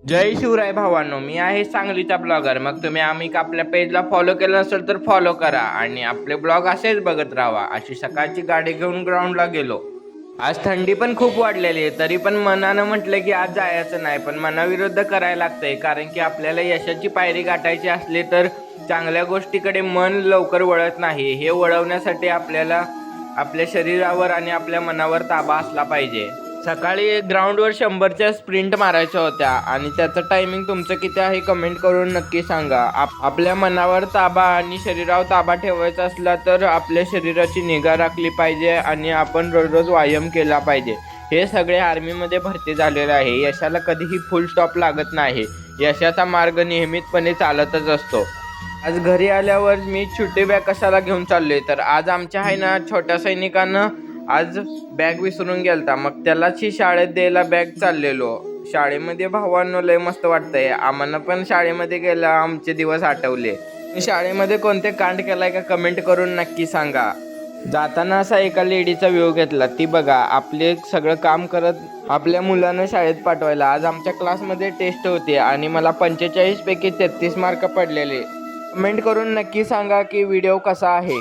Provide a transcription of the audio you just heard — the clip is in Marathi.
जय शिवराय भावांनो, मी आहे सांगलीचा ब्लॉगर। मग तुम्ही आपल्या पेजला फॉलो केलं नसेल तर फॉलो करा आणि आपले ब्लॉग असेच बघत राहा। अशी सकाळची गाडी घेऊन ग्राउंडला गेलो। आज थंडी पण खूप वाढलेली आहे, तरी पण मनानं म्हटलं की आज जायचं नाही, पण मनाविरुद्ध करायला लागतंय। कारण की आपल्याला यशाची पायरी गाठायची असली तर चांगल्या गोष्टीकडे मन लवकर वळत नाही। हे वळवण्यासाठी आपल्याला आपल्या शरीरावर आणि आपल्या मनावर ताबा असला पाहिजे। सकाळी ग्राउंडवर 100च्या स्प्रिंट मारायच्या होत्या आणि त्याचं टायमिंग तुमचं किती आहे कमेंट करून नक्की सांगा। आपल्या मनावर ताबा आणि शरीरावर ताबा ठेवायचा असला तर आपल्या शरीराची निगा राखली पाहिजे आणि आपण रोज व्यायाम केला पाहिजे। हे सगळे आर्मीमध्ये भरती झालेले आहे। यशाला कधीही फुल स्टॉप लागत नाही। यशाचा मार्ग नियमितपणे चालतच असतो। आज घरी आल्यावर मी छोटी बॅग कशाला घेऊन चाललोय, तर आज आमच्या आहे ना छोट्या सैनिकानं आज बॅग विसरून गेलता। मग त्यालाच ही शाळेत द्यायला बॅग चाललेलो। शाळेमध्ये भावांनो लय मस्त वाटतंय। आम्हाला पण शाळेमध्ये गेला आमचे दिवस आठवले। शाळेमध्ये कोणते कांड केलाय का कमेंट करून नक्की सांगा। जाताना असा एका लेडीचा व्ह्यू घेतला, ती बघा आपले सगळं काम करत आपल्या मुलांना शाळेत पाठवायला। आज आमच्या क्लासमध्ये टेस्ट होती आणि मला 45 पैकी 33 मार्क पडलेले। कमेंट करून नक्की सांगा की व्हिडिओ कसा आहे।